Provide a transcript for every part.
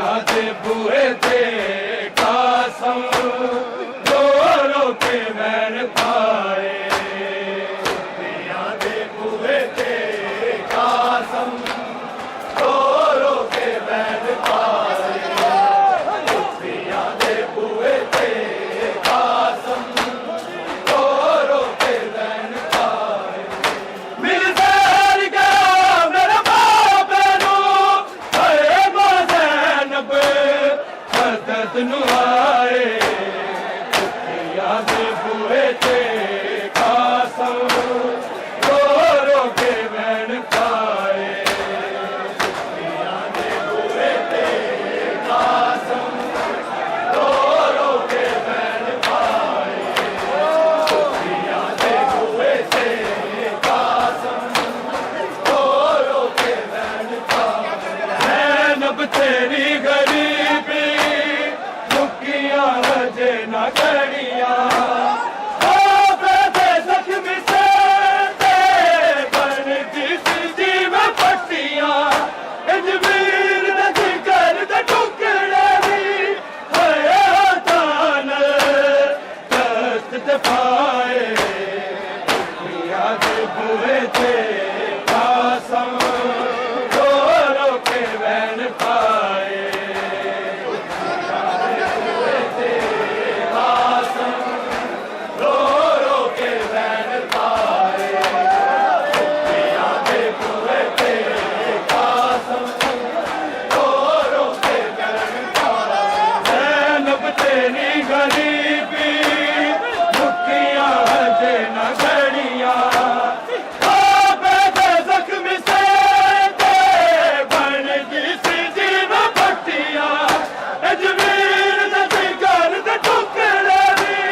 याद बुए थे कासम रो रो के मैन पाए याद बुए थे कासम रो रो के मैन पाए याद बुए थे कासम रो रो के मैन पाए मिल सैर गया मेरा बाप नो हरे मज़ैनब मदद नु आए याद बुए थे कासम रो रो के मैन पाए याद बुए थे कासम रो रो के मैन पाए याद बुए थे कासम रो रो के मैन पाए ज़ैनब तेरी गरीबी मुकिया हजे न कड़िया जख्मी से बन जी में पट्टिया अजमीर कर दे टुकड़े भी हयातान दस्त ते पाए याद बुए थे कासम रो रो के मैन पाए रो रो के मैन पाए याद बुए थे कासम रो रो के मैन पाए ज़ैनब तेरी गरीबी मुकिया हजे न घड़िया जख्मी से बन जी में पट्टिया अजमीर कर दे टुकड़े भी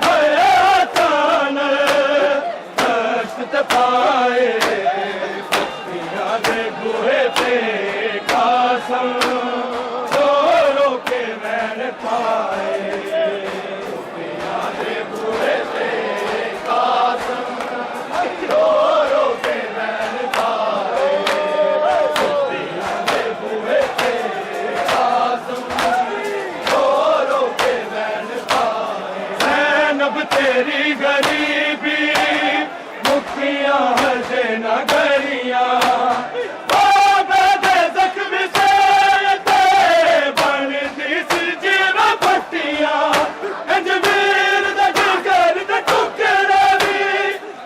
हयातान दस्त ते पाए याद बुए थे कासम रो रो के मैन पाए याद बुए थे कासम रो रो के मैन पाए याद बुए थे कासम रो रो के मैन पाए ज़ैनब तेरी गरीबी मुखिया हजे न गरिया जख्मी से बन जी में पट्टिया अजमीर कर दे टुकड़े भी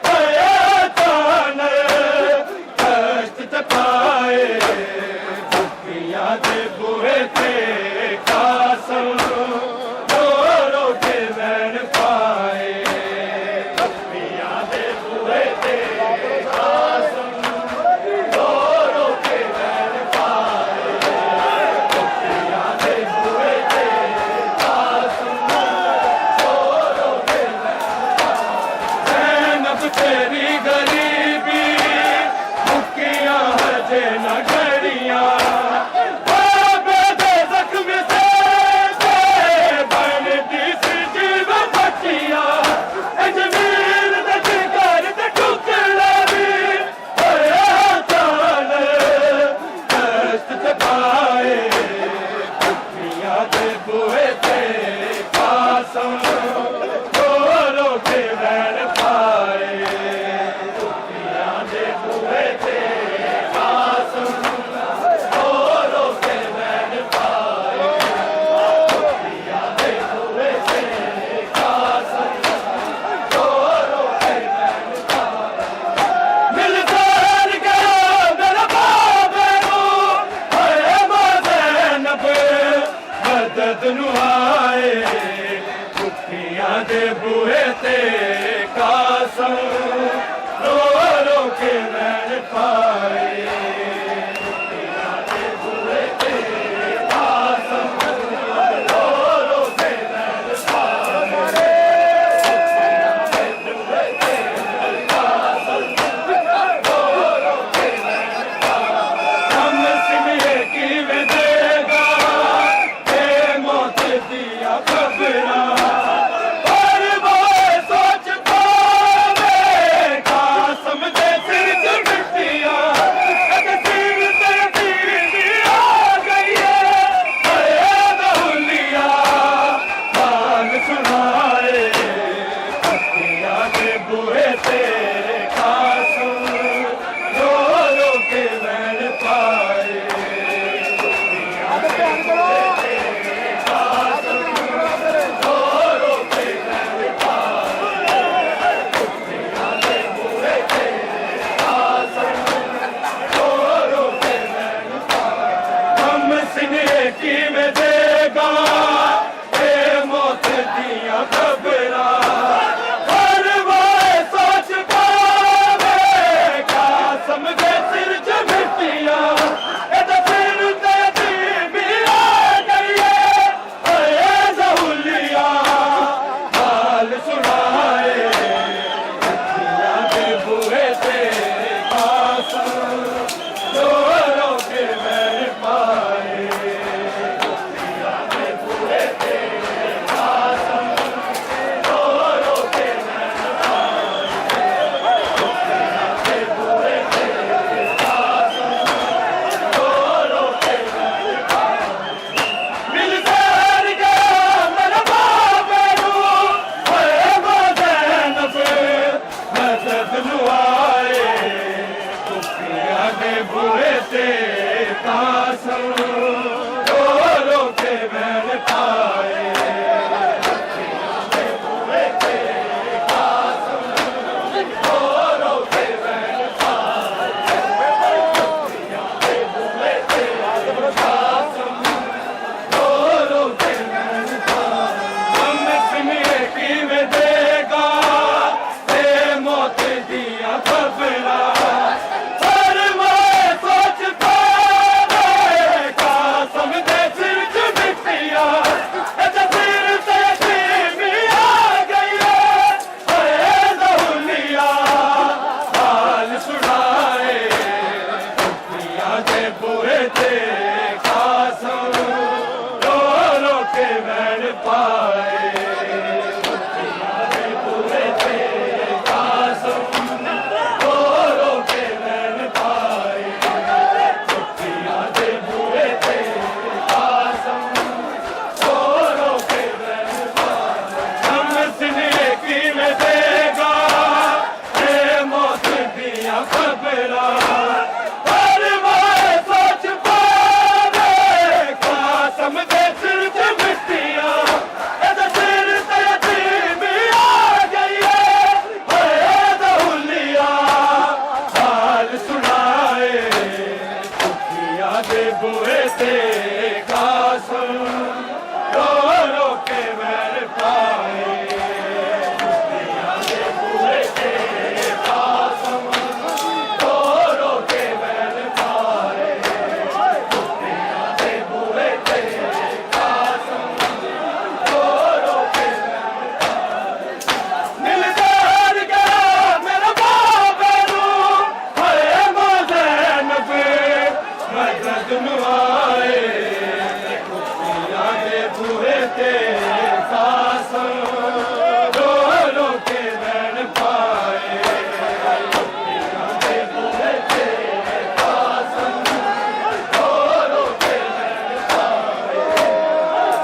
हयातान दस्त ते पाए याद बुए थे कासम रो रो के मैन पाए याद बुए थे कासम रो रो के मैन पाए याद बुए थे कासम रो रो के मैन पाए ज़ैनब तेरी गरीबी मुकिया हजे न घड़िया जख्मी से बन जी में पट्टिया अजमीर कर दे टुकड़े भी हयातान दस्त ते पाए याद बुए थे कासम रो रो के मैन पाए याद बुए थे कासम रो रो के मैन पाए याद बुए थे कासम रो रो के मैन पाए मिल सैर गया मेरा बाप नो हरे मज़ैनब मदद नु आए याद बुए थे कासम रो रो के मैन पाए याद बुए थे कासम रो रो के मैन पाए याद बुए थे कासम रो रो के मैन पाए हम सिमहे की देगा मौत दिया खबरा और वो सोच कासम रो रो के मैल पाए दुनिया दे बूहे ते कासम रो रो के मैल पाए दुनिया दे बूहे ते कासम रो रो के मैल पाए मिलदार गया मेरा बाबा नू हरे मौज़ैन पे मदद नू आए दुनिया दे बूहे ते कासम रो रो के मैल पाए दुनिया दे बूहे ते कासम रो रो के मैल पाए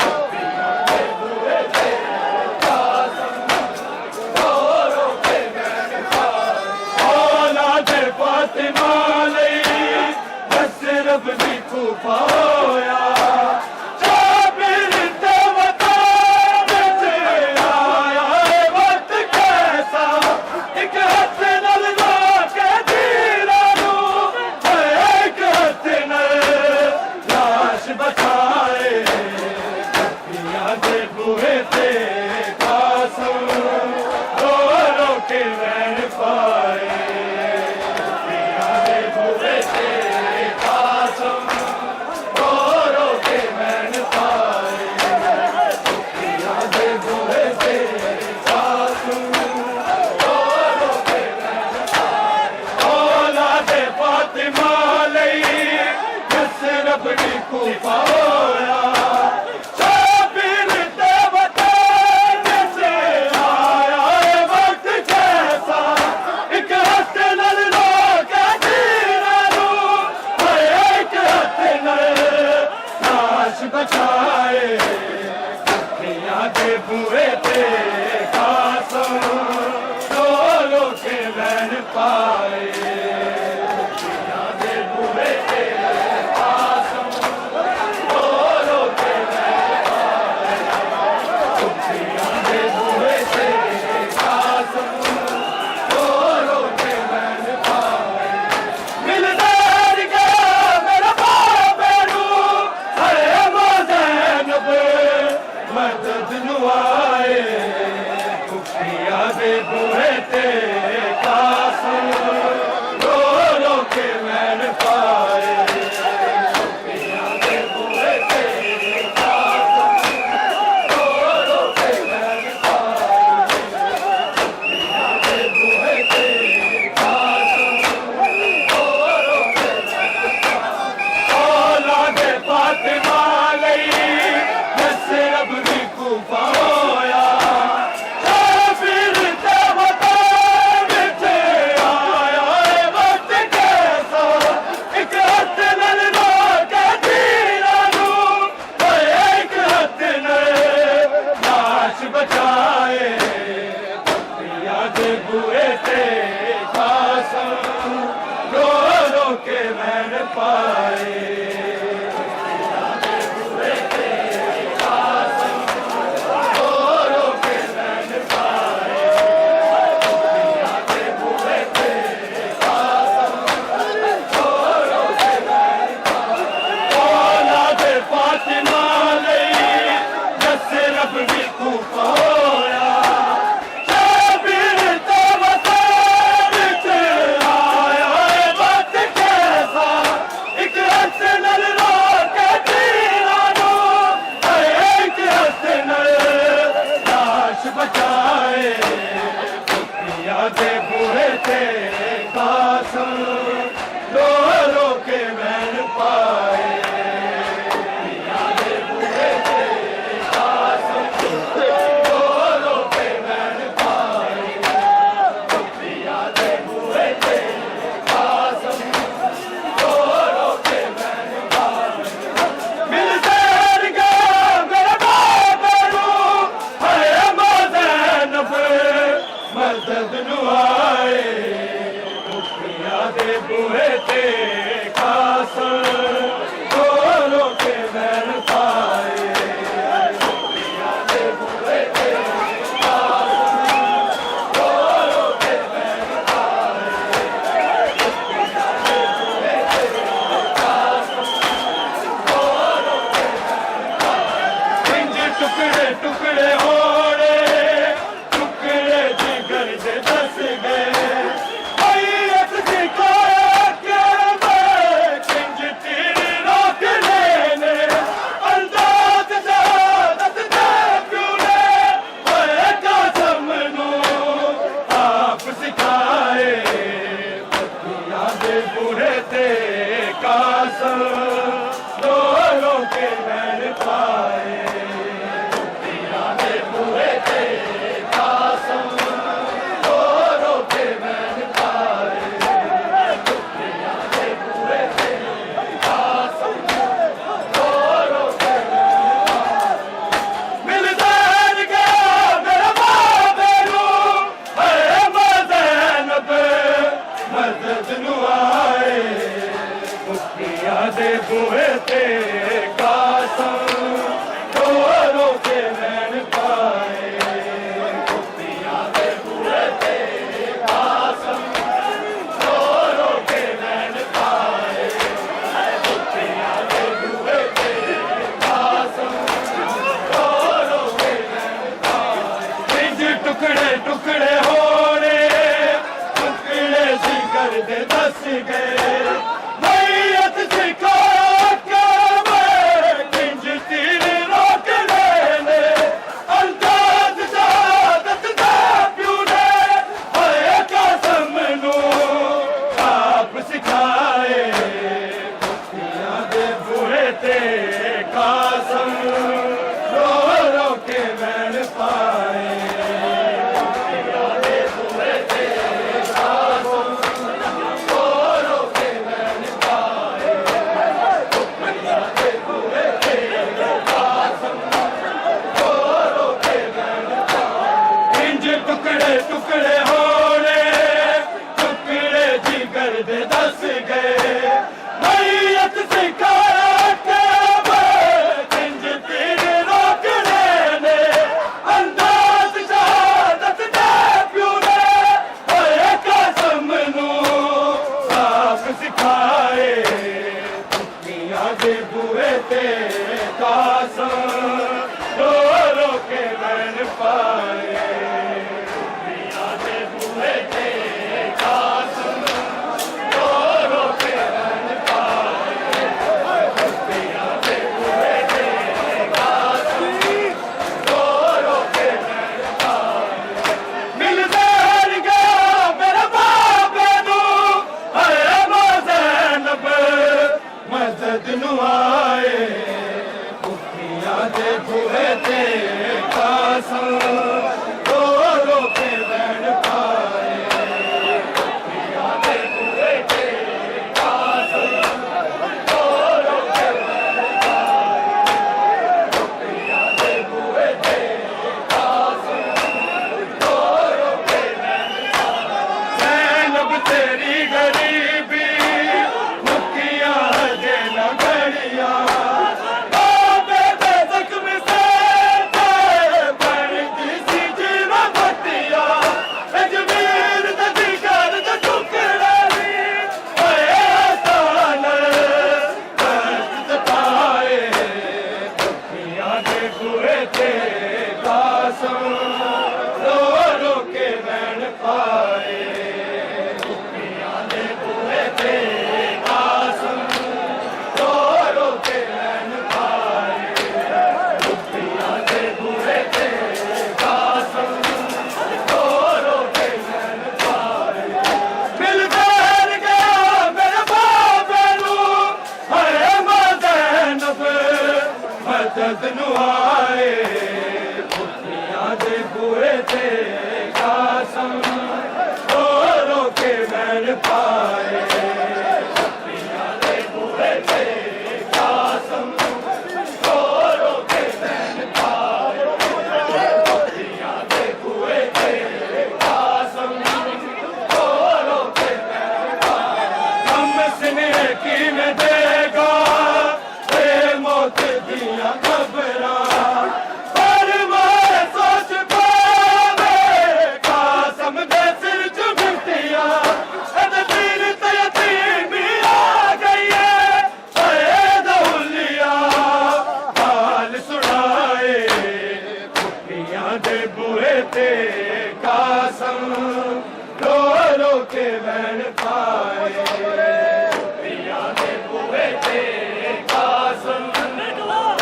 दुनिया दे बूहे ते कासम रो रो के मैल पाए औलाद फातिमा लई बस रब दी खूफा होया जाबिर ते वतन विच आया है वक्त कैसा एक हथ नाल ला के तीरां नू एक हथ नाल लाश बचाए दुनिया दे बूहे ते कासम रो रो के मैल पाए दुनिया दे बूहे ते कासम रो रो के मैल पाए दुनिया दे बूहे ते कासम रो रो के मैल पाए औलाद फातिमा लई बस रब दी खूफा होया जाबिर ते वतन विच आया है वक्त कैसा एक हथ नाल ला के तीरां नू एक हथ नाल लाश बचाए दुनिया दे बूहे ते कासम रो रो के मैल पाए दुनिया दे बूहे ते कासम रो रो के मैल पाए दुनिया दे बूहे ते कासम रो रो के मैल पाए मिलदार गया मेरा बाबे नू हरे मौज़ैन पे मदद नू आए दुनिया दे बूहे ते कासम रो रो के मैल पाए दुनिया दे बूहे ते कासम रो रो के मैल पाए दुनिया दे बूहे ते कासम रो रो के मैल पाए औलाद फातिमा लई बस रब दी खूफा होया जाबिर ते टुकड़े टुकड़े होने टुकड़े जिगर दे दस गए मैयत सिखाया के मैं किंज तीर रोक लेने अंदाज जादत दे प्यूने मैं कसम नू आप सिखाए पतियां दे बूहे ते कसम रो रो के मैंने पाए पतियां दे बूहे ते कसम रो रो के मैंने पाए पतियां दे बूहे ते कसम रो रो के मिलदा गया मेरा बाबे नू है मज़ैनब मदद नू आए मुखिया दे बूहे ते कसम रो रो के मैन पाए मुखिया दे बूहे ते कसम रो रो के मैन पाए मुखिया दे बूहे ते कसम रो रो के मैन पाए इंज टुकड़े टुकड़े होने टुकड़े जिगर दे दस गए मैयत सिखाया के मैं किंज तीर रोक लेने अंदाज जादत दे प्यूने है कसम नू आप सिखाए मुखिया दे बूहे ते कसम रो रो के मैन पाए मुखिया दे बूहे ते कसम रो रो के मैन पाए मुखिया दे बूहे ते कसम रो रो के मैन पाए इंज टुकड़े टुकड़े होने टुकड़े जिगर दे दस गए मैयत सिखाया के मैं किंज तीर रोक लेने अंदाज जादत दे प्यूने है कसम नू साफ सिखाए मुखिया दे बूहे ते कसम रो रो के मैन पाए मुखिया दे बूहे ते कसम रो रो के मैन पाए मुखिया दे बूहे ते कसम रो रो के मैन पाए मिलदा गया मेरा बाबे नू है मज़ैनब मदद नू आए मुखिया दे बूहे ते कसम रो रो के मैन पाए मुखिया दे बूहे ते कसम रो रो के मैन पाए मुखिया दे बूहे ते कसम रो रो के मैन पाए ज़ैनब तेरी गरीबी मुखिया जे न घड़िया बाबे दे ज़ख्म से बनती सी जीवा भटिया अजमेर दा जिगर दा टुकड़ा नी ओए आसान दर्द पाए मुखिया दे बूहे ते कसम रो रो के मैन पाए मुखिया दे बूहे ते कसम रो रो के मैन पाए मुखिया दे बूहे ते कसम रो रो के मैन पाए मिलदा गया मेरे बाबे नू है मज़ैनब मदद नू आए मुखिया दे बूहे ते कसम रो रो के मैन पाए मुखिया दे बूहे ते कसम रो रो के मैन पाए मुखिया दे बूहे ते कसम रो रो के मैन पाए हम स्नेह की में देगा ए मौत दिया खबरा पर मैं सोच पावे कसम दे सिर चुभतिया तीर ते दे बूहे ते कासम रो रो के वैन पाए पिया दे बूहे ते कासम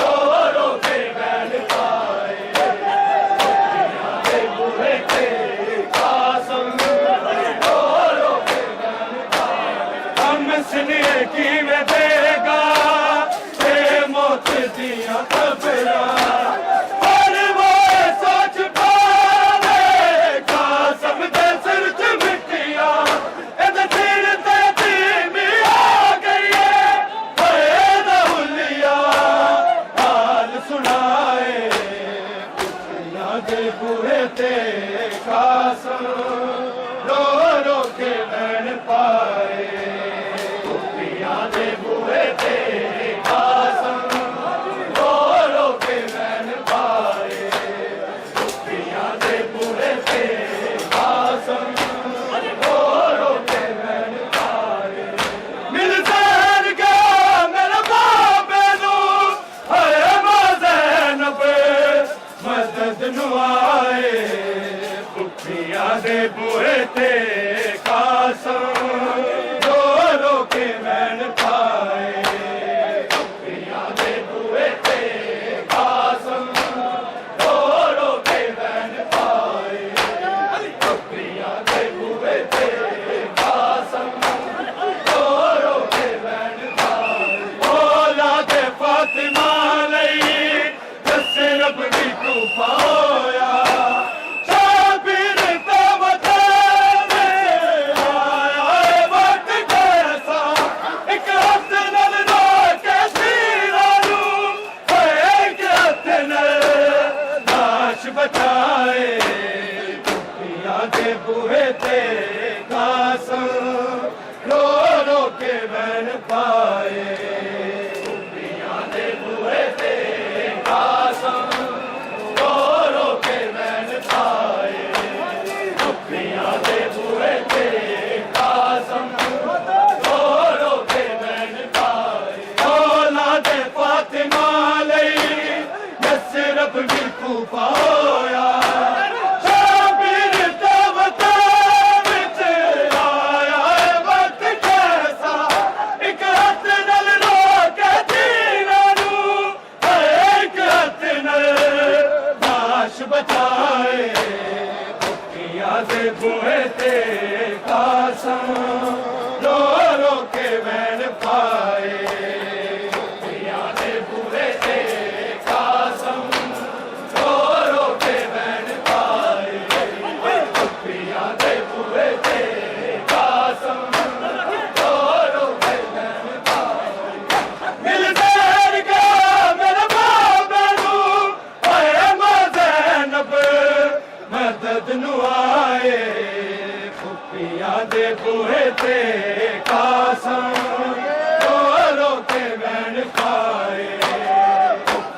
रो रो के वैन पाए पिया दे बूहे ते कासम रो रो के वैन पाए हम सुनिए की वे देगा ते मौत दिया खबरा कासम रो रो के वैन पाए पिया दे बूहे ते कासम रो रो के वैन पाए पिया दे बूहे ते कासम रो रो के वैन पाए मिल सैन का मेरा बाबे नू हरे मज़ैनब मदद नु आए पिया दे बूहे ते कासम रो रो के वैन पाए पिया दे बूहे ते कासम रो रो के वैन पाए पिया दे बूहे ते कासम रो रो के वैन पाए औलाद फातिमा लई दस रब दी तूफा होया बचाए पिया दे बूहे ते कासम रो रो के वैन पाए पिया दे बूहे ते कासम रो रो के वैन पाए पिया दे बूहे ते कासम रो रो के वैन पाए औलाद फातिमा लई यसरब भी कूफा बचाए पिया दे बूहे ते कासम रो रो के वैन पाए पिया दे बूहे ते कासम रो रो के वैन पाए पिया दे बूहे ते कासम रो रो के वैन पाए मिल सैन का मेरा बाबे नू हरे मज़ैनब मदद नु आए पिया दे बूहे ते कासम रो रो के वैन पाए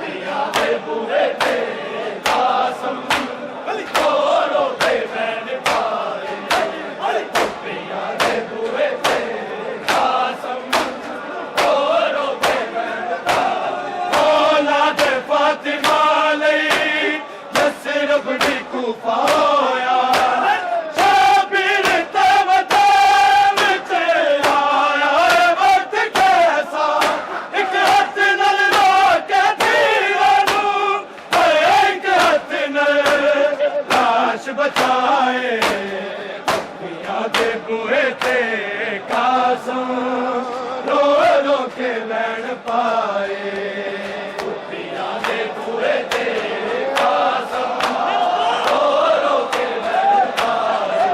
पिया दे बूहे ते कासम रो रो के वैन पाए पिया दे बूहे ते कासम रो रो के वैन पाए औलाद फातिमा लई यसरब दी कूफा होया शाबिर तवता विच आया वक्त कैसा एक हथ नल रोके धीरां नू एक हथ नल लाश बचाए पिया दे बूहे ते कासम रो रो के वैन पाए पिया दे बूहे ते कासम रो रो के वैन पाए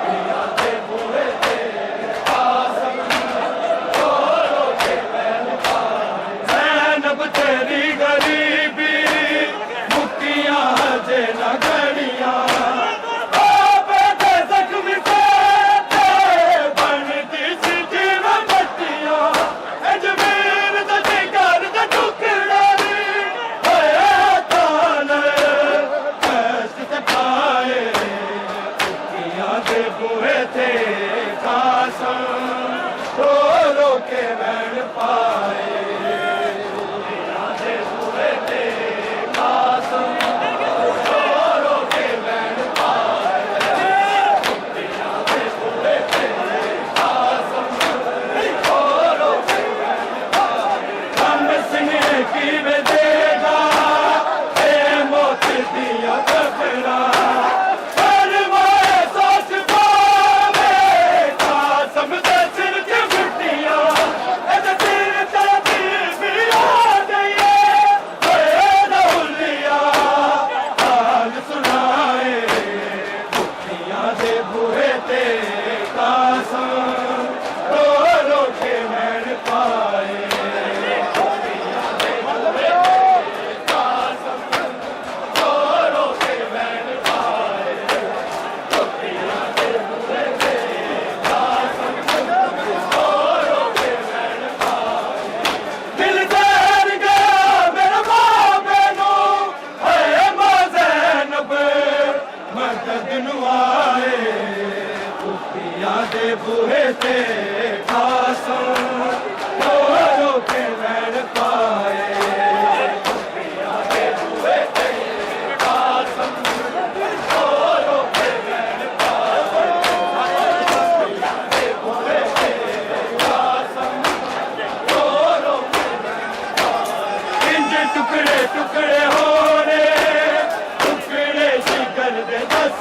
पिया दे बूहे ते कासम रो रो के वैन पाए ज़ैनब तेरी गरीबी मुक्तियां जे न घड़ियां टुकड़े टुकड़े हो रे टुकड़े जिगर दे दस